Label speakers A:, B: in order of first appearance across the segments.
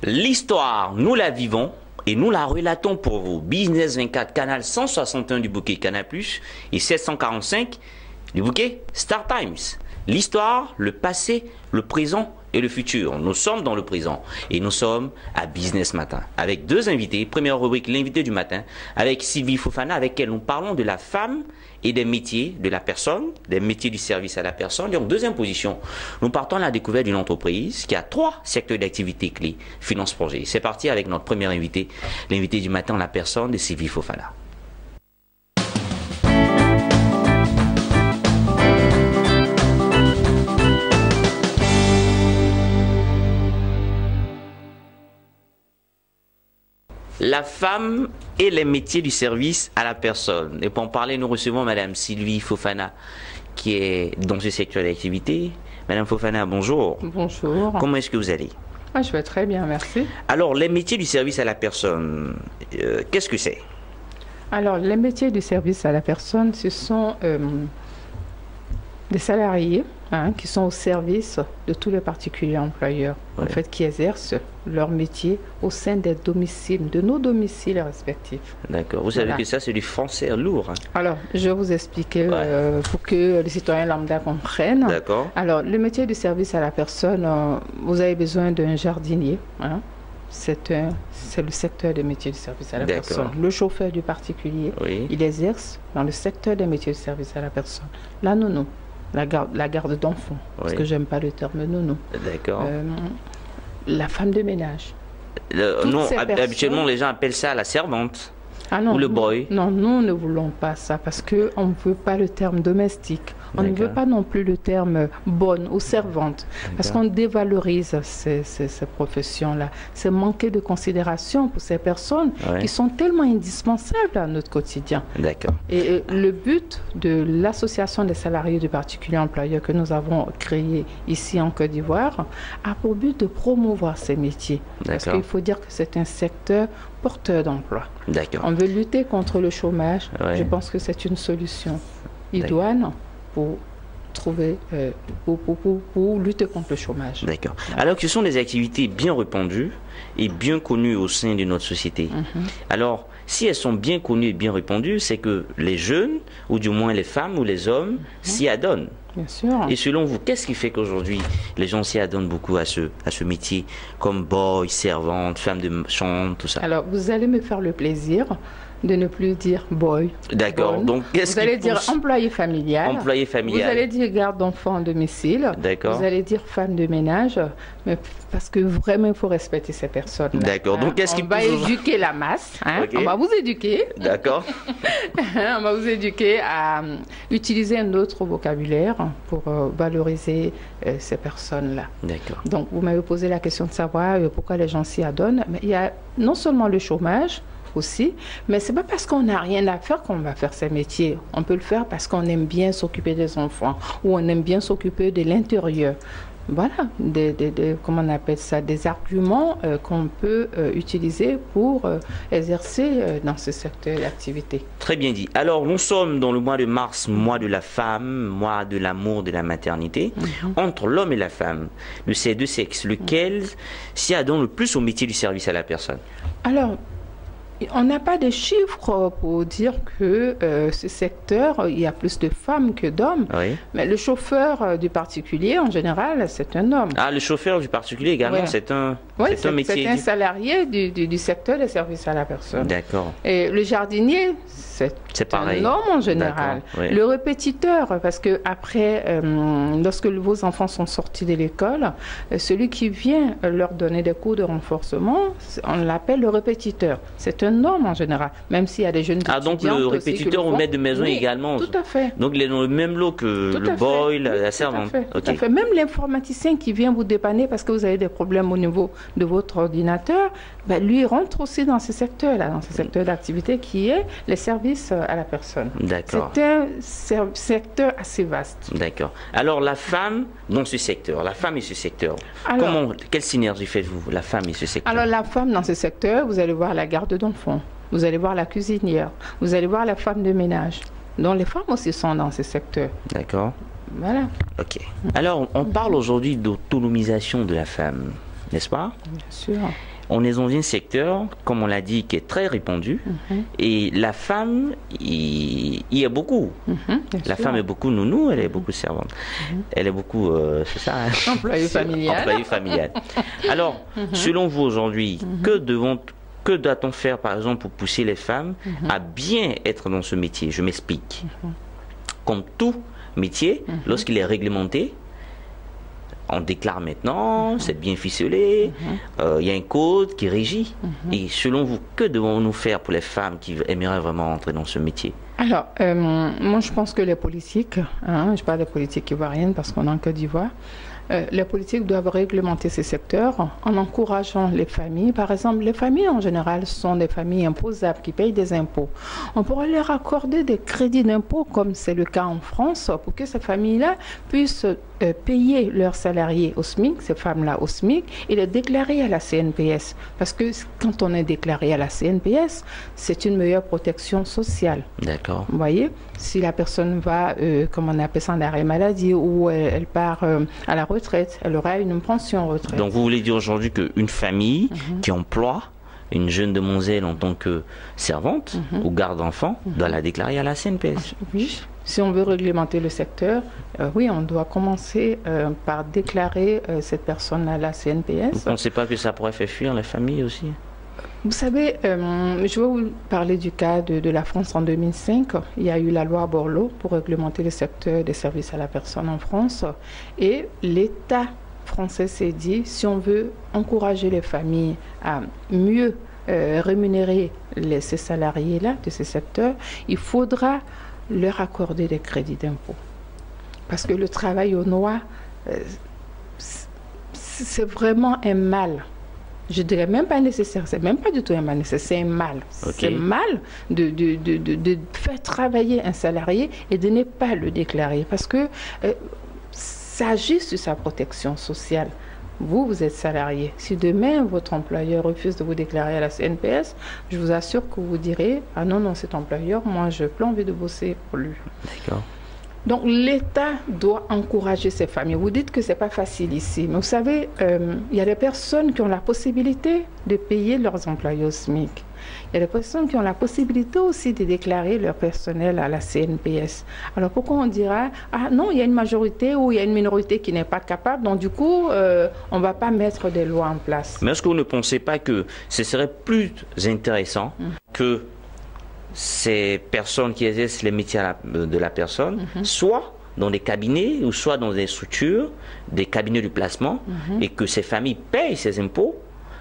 A: L'histoire, nous la vivons et nous la relatons pour vous. Business 24, canal 161 du bouquet Canal+, et 745 du bouquet Star Times. L'histoire, le passé, le présent et le futur. Nous sommes dans le présent et nous sommes à Business Matin avec deux invités. Première rubrique, l'invité du matin, avec Sylvie Fofana, avec laquelle nous parlons de la femme et des métiers de la personne, des métiers du service à la personne. Donc, deuxième position, nous partons à la découverte d'une entreprise qui a 3 secteurs d'activité clés, finance projet. C'est parti avec notre premier invité, l'invité du matin, la personne de Sylvie Fofana. La femme et les métiers du service à la personne. Et pour en parler, nous recevons Madame Sylvie Fofana, qui est dans ce secteur d'activité. Madame Fofana, bonjour.
B: Bonjour.
A: Comment est-ce que vous allez?
B: Je vais très bien, merci.
A: Alors, les métiers du service à la personne, qu'est-ce que c'est?
B: Alors, les métiers du service à la personne, ce sont des salariés qui sont au service de tous les particuliers employeurs, en fait, qui exercent leur métier au sein des domiciles, de nos domiciles respectifs.
A: D'accord. Vous savez que ça, c'est du français lourd.
B: Alors, je vais vous expliquer pour que les citoyens lambda comprennent.
A: D'accord.
B: Alors, le métier du service à la personne, vous avez besoin d'un jardinier. C'est le secteur des métiers du service à la personne. Le chauffeur du particulier, il exerce dans le secteur des métiers du service à la personne. La nounou. La garde d'enfants, parce que j'aime pas le terme nounou.
A: D'accord.
B: La femme de ménage.
A: Non, habituellement les gens appellent ça la servante.
B: Ah non,
A: ou le boy.
B: Non, nous ne voulons pas ça parce qu'on ne veut pas le terme domestique. On ne veut pas non plus le terme bonne ou servante parce qu'on dévalorise ces professions-là. C'est manquer de considération pour ces personnes qui sont tellement indispensables à notre quotidien.
A: D'accord.
B: Et le but de l'association des salariés du particulier employeur que nous avons créé ici en Côte d'Ivoire a pour but de promouvoir ces métiers. Parce qu'il faut dire que c'est un secteur porteur d'emploi.
A: D'accord.
B: On veut lutter contre le chômage. Je pense que c'est une solution idoine pour trouver, pour lutter contre le chômage.
A: D'accord. Alors que ce sont des activités bien répandues et bien connues au sein de notre société. Alors, si elles sont bien connues et bien répandues, c'est que les jeunes, ou du moins les femmes ou les hommes, s'y adonnent.
B: Bien sûr.
A: Et selon vous, qu'est-ce qui fait qu'aujourd'hui, les gens s'y adonnent beaucoup à ce métier, comme boy, servante, femme de chambre, tout ça?
B: Alors, vous allez me faire le plaisir de ne plus dire boy.
A: D'accord. Donc, qu'est-ce
B: vous allez dire employé familial.
A: Employé familial.
B: Vous allez dire garde d'enfants à domicile.
A: D'accord.
B: Vous allez dire femme de ménage. Mais parce que vraiment, il faut respecter ces personnes.
A: D'accord. Donc, qu'est-ce qui
B: on va éduquer la masse. On va vous éduquer.
A: D'accord.
B: On va vous éduquer à utiliser un autre vocabulaire pour valoriser ces personnes-là.
A: D'accord.
B: Donc, vous m'avez posé la question de savoir pourquoi les gens s'y adonnent. Mais il y a non seulement le chômage, aussi, mais c'est pas parce qu'on n'a rien à faire qu'on va faire ces métiers. On peut le faire parce qu'on aime bien s'occuper des enfants ou on aime bien s'occuper de l'intérieur. Voilà, comment on appelle ça, des arguments qu'on peut utiliser pour exercer dans ce secteur d'activité.
A: Très bien dit. Alors, nous sommes dans le mois de mars, mois de la femme, mois de l'amour, de la maternité. Entre l'homme et la femme, de ces deux sexes, lequel s'y adonne le plus au métier du service à la personne?
B: Alors, on n'a pas de chiffres pour dire que ce secteur, il y a plus de femmes que d'hommes. Mais le chauffeur du particulier, en général, c'est un homme.
A: Ah, le chauffeur du particulier également, c'est un métier.
B: C'est un salarié du secteur des services à la personne.
A: D'accord.
B: Et le jardinier, c'est un homme en général. Le répétiteur, parce que après, lorsque vos enfants sont sortis de l'école, celui qui vient leur donner des cours de renforcement, on l'appelle le répétiteur. C'est un homme en général, même s'il y a des jeunes étudiantes
A: donc le répétiteur au maître de maison également.
B: Tout à fait.
A: Donc il est dans le même lot que le boy, la servante.
B: Tout à fait. Même l'informaticien qui vient vous dépanner parce que vous avez des problèmes au niveau de votre ordinateur, lui rentre aussi dans ce secteur-là, dans ce secteur d'activité qui est les services à la personne.
A: D'accord.
B: C'est un secteur assez vaste.
A: D'accord. Alors la femme dans ce secteur, la femme et ce secteur, quelle synergie faites-vous, la femme et ce secteur?
B: Alors la femme dans ce secteur, vous allez voir la garde d'enfants, vous allez voir la cuisinière, vous allez voir la femme de ménage. Donc les femmes aussi sont dans ce secteur.
A: D'accord.
B: Voilà.
A: Ok. Alors on parle aujourd'hui d'autonomisation de la femme. n'est-ce pas?
B: Bien sûr.
A: On est dans un secteur, comme on l'a dit, qui est très répandu. Et la femme, il y a beaucoup. La femme est beaucoup nounou, elle est beaucoup servante. Elle est beaucoup, c'est ça, hein?
B: Employée familiale.
A: Employée familiale. Alors, selon vous aujourd'hui, que doit-on faire, par exemple, pour pousser les femmes à bien être dans ce métier? Je m'explique. Comme tout métier, lorsqu'il est réglementé, on déclare maintenant, c'est bien ficelé, il y a un code qui régit. Et selon vous, que devons-nous faire pour les femmes qui aimeraient vraiment entrer dans ce métier?
B: Alors, moi je pense que les politiques, je parle des politiques ivoiriennes parce qu'on est en Côte d'Ivoire, les politiques doivent réglementer ces secteurs en encourageant les familles. Par exemple, les familles en général sont des familles imposables qui payent des impôts. On pourrait leur accorder des crédits d'impôt comme c'est le cas en France pour que ces familles-là puissent payer leurs salariés au SMIC, ces femmes-là au SMIC, et les déclarer à la CNPS. Parce que quand on est déclaré à la CNPS, c'est une meilleure protection sociale.
A: D'accord.
B: Vous voyez, si la personne va, comme on appelle ça, en arrêt maladie, ou elle part à la retraite, elle aura une pension retraite.
A: Donc vous voulez dire aujourd'hui qu'une famille qui emploie une jeune demoiselle en tant que servante ou garde d'enfants doit la déclarer à la CNPS?
B: Oui. Si on veut réglementer le secteur, oui, on doit commencer par déclarer cette personne à la CNPS.
A: Vous ne pensez pas que ça pourrait faire fuir les familles aussi?
B: Vous savez, je vais vous parler du cas de la France en 2005. Il y a eu la loi Borloo pour réglementer le secteur des services à la personne en France. Et l'État français s'est dit, si on veut encourager les familles à mieux rémunérer ces salariés-là de ces secteurs, il faudra leur accorder des crédits d'impôt. Parce que le travail au noir, c'est vraiment un mal. Je dirais même pas nécessaire, c'est même pas du tout un mal nécessaire, c'est un mal. Okay. C'est mal de faire travailler un salarié et de ne pas le déclarer parce que ça agit sur sa protection sociale. Vous êtes salarié. Si demain votre employeur refuse de vous déclarer à la CNPS, je vous assure que vous direz « Ah non, non, cet employeur, moi, je n'ai pas envie de bosser pour lui. »
A: D'accord.
B: Donc, l'État doit encourager ces familles. Vous dites que ce n'est pas facile ici, mais vous savez, il y a des personnes qui ont la possibilité de payer leurs employés au SMIC. Il y a des personnes qui ont la possibilité aussi de déclarer leur personnel à la CNPS. Alors, pourquoi on dira « Ah non, il y a une majorité ou il y a une minorité qui n'est pas capable, donc du coup, on ne va pas mettre des lois en place. »
A: Mais est-ce que vous ne pensez pas que ce serait plus intéressant que ces personnes qui exercent les métiers de la personne, soit dans des cabinets ou soit dans des structures, des cabinets de placement, et que ces familles payent ces impôts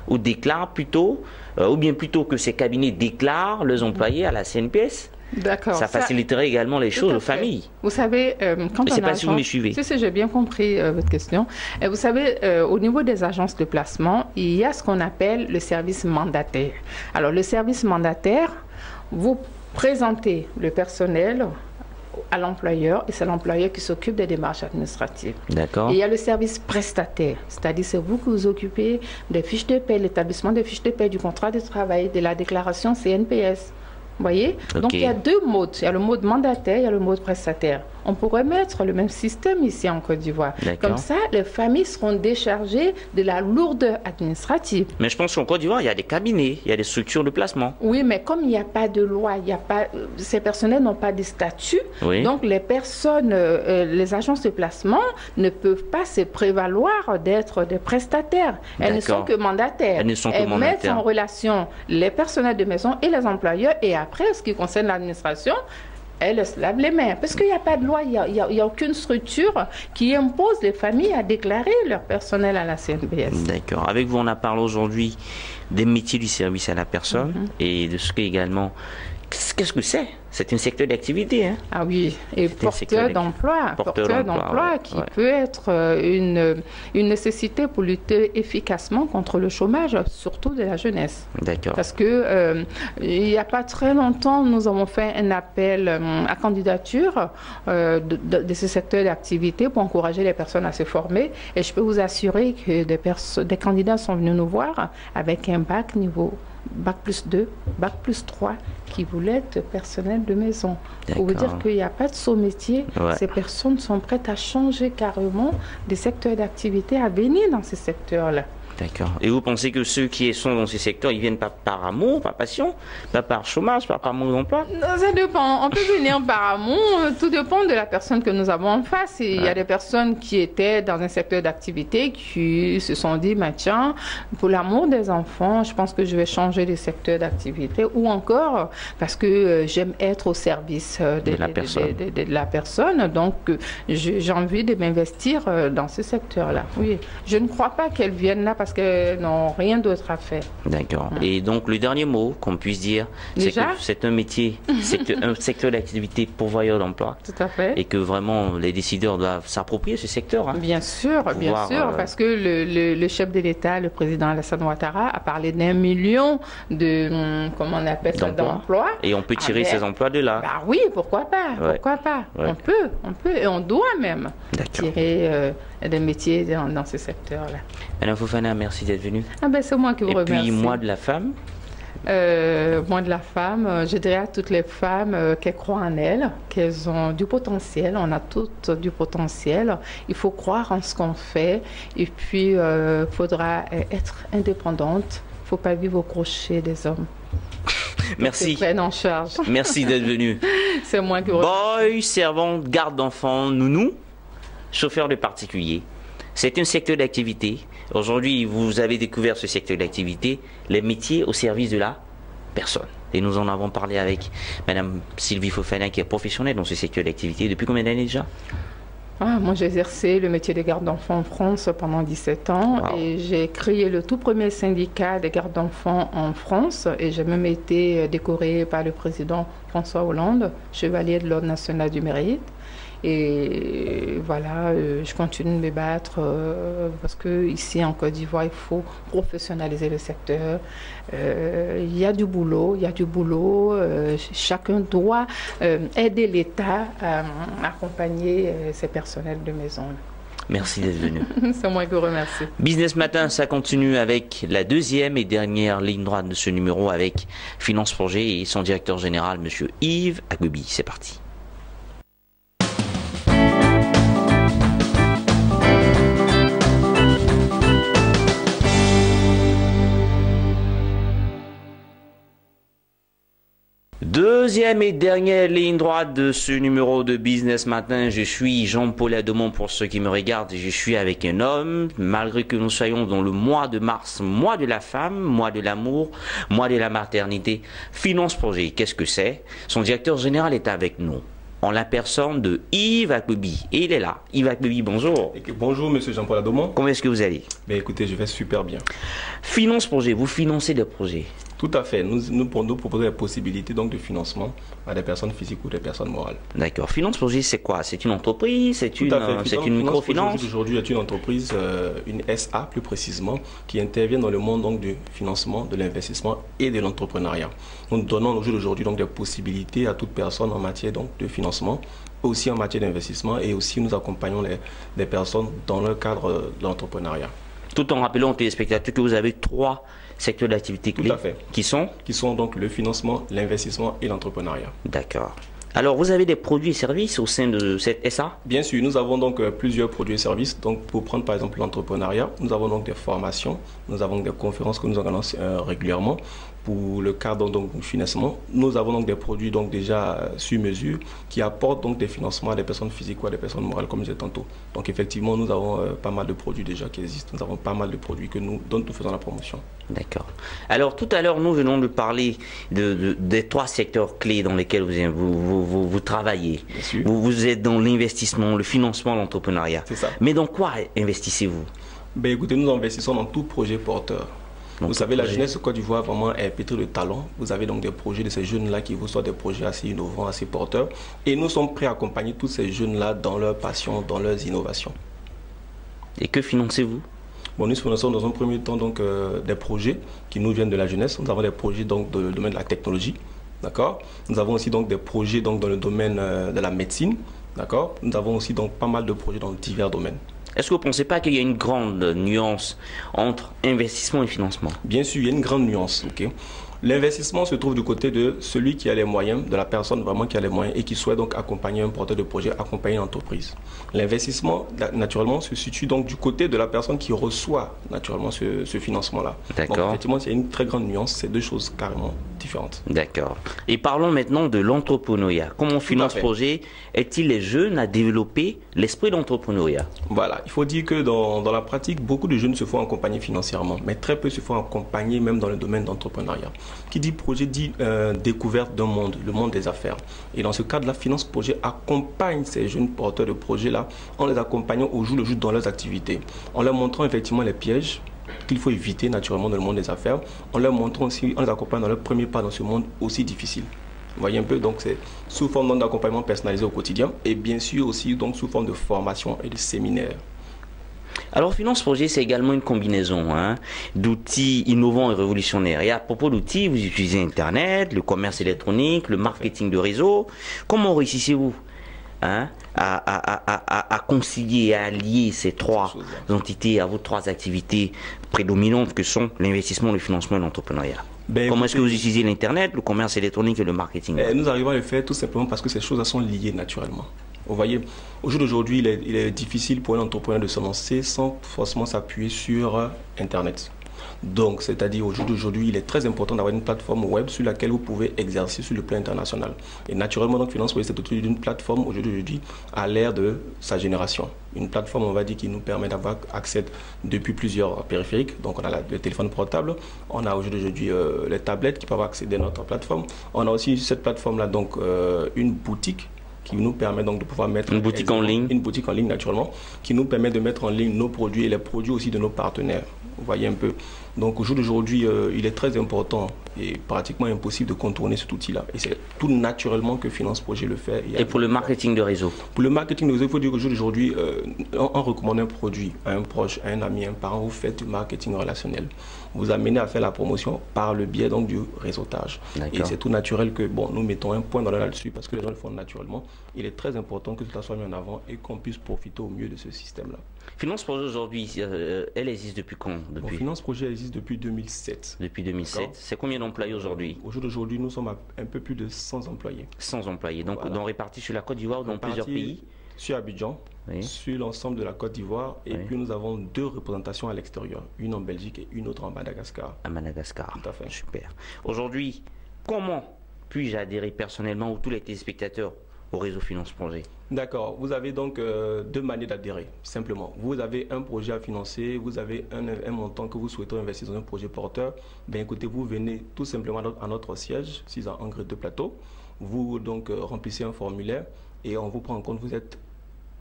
A: ou déclarent plutôt, ou bien plutôt que ces cabinets déclarent leurs employés à la CNPS?
B: D'accord.
A: Ça faciliterait également les choses aux familles.
B: Vous savez, quand on
A: je ne sais pas si vous me suivez.
B: Si, j'ai bien compris votre question. Vous savez, au niveau des agences de placement, il y a ce qu'on appelle le service mandataire. Alors, le service mandataire, vous présentez le personnel à l'employeur et c'est l'employeur qui s'occupe des démarches administratives.
A: D'accord.
B: Et il y a le service prestataire, c'est-à-dire c'est vous qui vous occupez des fiches de paie, l'établissement des fiches de paie, du contrat de travail, de la déclaration CNPS. Vous voyez? Okay. Donc il y a deux modes. Il y a le mode mandataire, il y a le mode prestataire. On pourrait mettre le même système ici en Côte d'Ivoire. Comme ça, les familles seront déchargées de la lourdeur administrative.
A: Mais je pense qu'en Côte d'Ivoire, il y a des cabinets, il y a des structures de placement.
B: Oui, mais comme il n'y a pas de loi, il y a pas, ces personnels n'ont pas de statut, donc les personnes, les agences de placement ne peuvent pas se prévaloir d'être des prestataires. Elles ne sont que mandataires. Elles mettent en relation les personnels de maison et les employeurs et après, ce qui concerne l'administration, elles se lavent les mains. Parce qu'il n'y a pas de loi, il n'y a aucune structure qui impose les familles à déclarer leur personnel à la CNPS.
A: D'accord. Avec vous, on a parlé aujourd'hui des métiers du service à la personne et de ce qu'est également... Qu'est-ce que c'est? C'est un secteur d'activité. Hein?
B: Ah oui, et porteur d'emploi. Porteur d'emploi qui peut être une nécessité pour lutter efficacement contre le chômage, surtout de la jeunesse.
A: D'accord.
B: Parce que il n'y a pas très longtemps, nous avons fait un appel à candidature de ce secteur d'activité pour encourager les personnes à se former. Et je peux vous assurer que des candidats sont venus nous voir avec un bac niveau Bac plus 2, Bac plus 3, qui voulaient être personnel de maison. Pour vous dire qu'il n'y a pas de saut métier, ces personnes sont prêtes à changer carrément des secteurs d'activité, à venir dans ces secteurs-là.
A: D'accord. Et vous pensez que ceux qui sont dans ces secteurs, ils viennent pas par amour, par passion, pas par chômage, pas par manque d'emploi?
B: Non, ça dépend. On peut venir par amour. Tout dépend de la personne que nous avons en face. Et il y a des personnes qui étaient dans un secteur d'activité qui se sont dit, bah, tiens, pour l'amour des enfants, je pense que je vais changer de secteur d'activité. Ou encore parce que j'aime être au service de la personne. Donc, j'ai envie de m'investir dans ce secteur-là. Oui. Je ne crois pas qu'elles viennent là parce qu'elles n'ont rien d'autre à faire.
A: D'accord. Et donc, le dernier mot qu'on puisse dire, c'est que c'est un métier, c'est un secteur d'activité pourvoyeur d'emploi.
B: Tout à fait.
A: Et que vraiment, les décideurs doivent s'approprier ce secteur. Hein.
B: Bien sûr, parce que le chef de l'État, le président Alassane Ouattara, a parlé d'1 million de, comment on appelle ça, d'emplois.
A: Et on peut tirer ces emplois de là.
B: Bah oui, pourquoi pas, pourquoi pas. Ouais. On peut, et on doit même tirer des métiers dans ce secteur-là.
A: Madame Fofana, merci d'être venue.
B: Ah ben, c'est moi qui vous remercie.
A: Et puis, mois de la femme.
B: Mois de la femme, je dirais à toutes les femmes qu'elles croient en elles, qu'elles ont du potentiel. On a toutes du potentiel. Il faut croire en ce qu'on fait. Et puis, il faudra être indépendante. Il ne faut pas vivre au crochet des hommes.
A: Merci.
B: Prenne en charge.
A: Merci d'être venu.
B: C'est moi qui vous remercie.
A: Boy, servante, garde d'enfants, nounou, chauffeur de particulier. C'est un secteur d'activité. Aujourd'hui, vous avez découvert ce secteur d'activité, les métiers au service de la personne. Et nous en avons parlé avec Madame Sylvie Fofana, qui est professionnelle dans ce secteur d'activité. Depuis combien d'années déjà?
B: Moi, j'ai exercé le métier de garde d'enfants en France pendant 17 ans. Wow. Et j'ai créé le tout premier syndicat des gardes d'enfants en France. Et j'ai même été décorée par le président François Hollande, chevalier de l'Ordre national du mérite. Et voilà, je continue de me battre parce qu'ici en Côte d'Ivoire, il faut professionnaliser le secteur. Il y a du boulot, chacun doit aider l'État à accompagner ses personnels de maison.
A: Merci d'être venu.
B: C'est moi qui vous remercie.
A: Business Matin, ça continue avec la deuxième et dernière ligne droite de ce numéro avec Finance Projet et son directeur général, M. Yves Agbebi. C'est parti. Deuxième et dernière ligne droite de ce numéro de Business Matin. Je suis Jean-Paul Ademont pour ceux qui me regardent. Je suis avec un homme, malgré que nous soyons dans le mois de mars, mois de la femme, mois de l'amour, mois de la maternité. Finance Projet, qu'est-ce que c'est? Son directeur général est avec nous. En la personne de Yves Agbebi. Et il est là. Yves Agbebi, bonjour.
C: Bonjour, monsieur Jean-Paul Ademont.
A: Comment est-ce que vous allez?
C: Écoutez, je vais super bien.
A: Finance Projet, vous financez des projets?
C: Tout à fait. Nous proposons des possibilités donc, de financement à des personnes physiques ou des personnes morales.
A: D'accord. Finance Projet, c'est quoi? C'est une entreprise? C'est une microfinance?
C: Aujourd'hui, c'est une entreprise, une SA plus précisément, qui intervient dans le monde donc, du financement, de l'investissement et de l'entrepreneuriat. Nous donnons aujourd'hui donc, des possibilités à toute personne en matière donc, de financement, aussi en matière d'investissement, et aussi nous accompagnons les personnes dans le cadre de l'entrepreneuriat.
A: Tout en rappelant aux téléspectateurs que vous avez 3 secteurs d'activité clés qui sont
C: donc le financement, l'investissement et l'entrepreneuriat.
A: D'accord. Alors, vous avez des produits et services au sein de cette SA?
C: Bien sûr, nous avons donc plusieurs produits et services. Donc, pour prendre par exemple l'entrepreneuriat, nous avons donc des formations, nous avons des conférences que nous organisons régulièrement. Pour le cadre donc, du financement, nous avons donc des produits donc déjà sur mesure qui apportent donc des financements à des personnes physiques ou à des personnes morales, comme je disais tantôt. Donc effectivement, nous avons pas mal de produits déjà qui existent. Nous avons pas mal de produits dont nous faisons la promotion.
A: D'accord. Alors tout à l'heure, nous venons de parler des 3 secteurs clés dans lesquels vous travaillez.
C: Bien sûr.
A: Vous êtes dans l'investissement, le financement, l'entrepreneuriat.
C: C'est ça.
A: Mais dans quoi investissez-vous?
C: Écoutez, nous investissons dans tout projet porteur. Vous savez, la jeunesse de Côte d'Ivoire vraiment est pétrie de talent. Vous avez donc des projets de ces jeunes-là qui vous sont des projets assez innovants, assez porteurs. Et nous sommes prêts à accompagner tous ces jeunes-là dans leur passion, dans leurs innovations.
A: Et que financez-vous?
C: Nous finançons dans un premier temps donc, des projets qui nous viennent de la jeunesse. Nous avons des projets donc, dans le domaine de la technologie. D'accord. Nous avons aussi donc, des projets donc, dans le domaine de la médecine. D'accord. Nous avons aussi donc, pas mal de projets dans divers domaines.
A: Est-ce que vous ne pensez pas qu'il y a une grande nuance entre investissement et financement?
C: Bien sûr, il y a une grande nuance. Okay. L'investissement se trouve du côté de celui qui a les moyens, de la personne vraiment qui a les moyens et qui souhaite donc accompagner un porteur de projet, accompagner une entreprise. L'investissement, naturellement, se situe donc du côté de la personne qui reçoit naturellement ce financement-là.
A: D'accord.
C: Donc, effectivement, il y a une très grande nuance, c'est deux choses carrément différentes.
A: D'accord. Et parlons maintenant de l'entrepreneuriat. Comment Finance Projet aide-t-il les jeunes à développer l'esprit d'entrepreneuriat?
C: Voilà, il faut dire que dans la pratique, beaucoup de jeunes se font accompagner financièrement, mais très peu se font accompagner même dans le domaine d'entrepreneuriat. Qui dit projet dit découverte d'un monde, le monde des affaires. Et dans ce cadre, la Finance Projet accompagne ces jeunes porteurs de projets-là en les accompagnant au jour le jour dans leurs activités, en leur montrant effectivement les pièges qu'il faut éviter naturellement dans le monde des affaires, en leur montrant aussi, en les accompagnant dans leur premier pas dans ce monde aussi difficile. Vous voyez un peu, donc c'est sous forme d'accompagnement personnalisé au quotidien et bien sûr aussi donc sous forme de formation et de séminaires.
A: Alors, Finance Projet, c'est également une combinaison d'outils innovants et révolutionnaires. Et à propos d'outils, vous utilisez Internet, le commerce électronique, le marketing de réseau. Comment réussissez-vous à concilier, à allier ces trois entités, à vos trois activités prédominantes que sont l'investissement, le financement et l'entrepreneuriat? Comment est-ce que vous utilisez l'Internet, le commerce électronique et le marketing?
C: Nous arrivons à le faire tout simplement parce que ces choses sont liées naturellement. Vous voyez, au jour d'aujourd'hui, il est difficile pour un entrepreneur de se lancer sans forcément s'appuyer sur Internet. Donc, c'est-à-dire au jour d'aujourd'hui, il est très important d'avoir une plateforme web sur laquelle vous pouvez exercer sur le plan international. Et naturellement, donc, Finance Projet, c'est autour d'une plateforme aujourd'hui à l'ère de sa génération. Une plateforme, on va dire, qui nous permet d'avoir accès depuis plusieurs périphériques. Donc, on a le téléphone portable, on a aujourd'hui les tablettes qui peuvent accéder à notre plateforme. On a aussi cette plateforme-là, donc une boutique qui nous permet donc de pouvoir mettre
A: une boutique en ligne.
C: Une boutique en ligne naturellement, qui nous permet de mettre en ligne nos produits et les produits aussi de nos partenaires. Vous voyez un peu. Donc au jour d'aujourd'hui, il est très important et pratiquement impossible de contourner cet outil-là. Et c'est tout naturellement que Finance Projet le fait.
A: Et pour le marketing de réseau? Pour
C: le marketing de réseau, il faut dire qu'au jour d'aujourd'hui, en recommandant un produit à un proche, à un ami, à un parent, vous faites du marketing relationnel. Vous amenez à faire la promotion par le biais donc du réseautage. Et c'est tout naturel que nous mettons un point dans là-dessus parce que les gens le font naturellement. Il est très important que cela soit mis en avant et qu'on puisse profiter au mieux de ce système-là.
A: Finance Projet aujourd'hui, elle existe depuis quand?
C: Finance Projet existe depuis 2007.
A: Depuis 2007. C'est combien d'employés aujourd'hui?
C: Au jour d'aujourd'hui, nous sommes à un peu plus de 100 employés.
A: 100 employés. Donc, on répartis sur la Côte d'Ivoire ou dans plusieurs pays?
C: Sur Abidjan, sur l'ensemble de la Côte d'Ivoire. Et puis, nous avons 2 représentations à l'extérieur. Une en Belgique et une autre en Madagascar.
A: À Madagascar.
C: Tout à fait.
A: Super. Aujourd'hui, comment puis-je adhérer personnellement ou tous les téléspectateurs au réseau Finance Projet?
C: D'accord. Vous avez donc 2 manières d'adhérer, simplement. Vous avez un projet à financer, vous avez un montant que vous souhaitez investir dans un projet porteur. Bien écoutez, vous venez tout simplement à notre siège, 6 ans Engrais de Plateau. Vous donc remplissez un formulaire et on vous prend en compte, vous êtes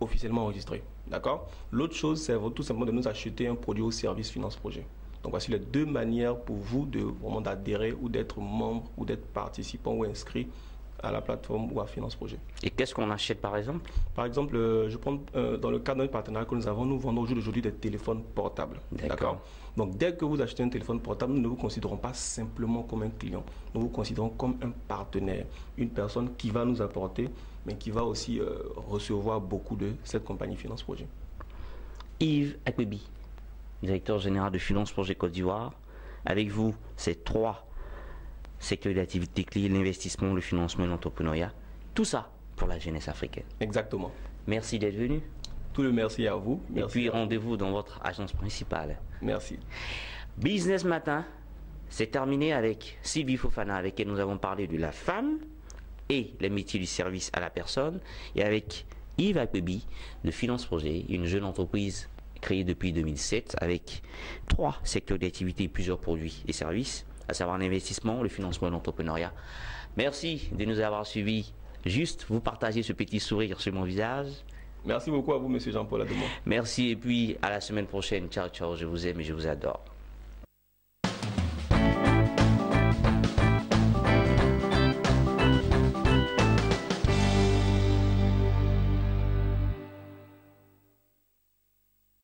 C: officiellement enregistré. D'accord. L'autre chose, c'est tout simplement de nous acheter un produit au service Finance Projet. Donc voici les 2 manières pour vous de vraiment d'adhérer ou d'être membre ou d'être participant ou inscrit à la plateforme ou à Finance Projet.
A: Et qu'est-ce qu'on achète par exemple?
C: Par exemple, je prends dans le cadre d'un partenariat que nous avons, nous vendons aujourd'hui des téléphones portables. D'accord. Donc dès que vous achetez un téléphone portable, nous ne vous considérons pas simplement comme un client. Nous vous considérons comme un partenaire, une personne qui va nous apporter, mais qui va aussi recevoir beaucoup de cette compagnie Finance Projet.
A: Yves Akpebi, directeur général de Finance Projet Côte d'Ivoire. Avec vous, ces 3 secteur d'activité clé, l'investissement, le financement et l'entrepreneuriat. Tout ça pour la jeunesse africaine.
C: Exactement.
A: Merci d'être venu.
C: Tout le merci à vous.
A: Merci. Et puis rendez-vous dans votre agence principale.
C: Merci.
A: Business Matin, c'est terminé avec Sylvie Fofana, avec qui nous avons parlé de la femme et les métiers du service à la personne, et avec Yves Akpebi de Finance Projet, une jeune entreprise créée depuis 2007 avec 3 secteurs d'activité et plusieurs produits et services, à savoir l'investissement, le financement et l'entrepreneuriat. Merci de nous avoir suivis. Juste, vous partagez ce petit sourire sur mon visage.
C: Merci beaucoup à vous, monsieur Jean-Paul Ademont.
A: Merci et puis à la semaine prochaine. Ciao, ciao, je vous aime et je vous adore.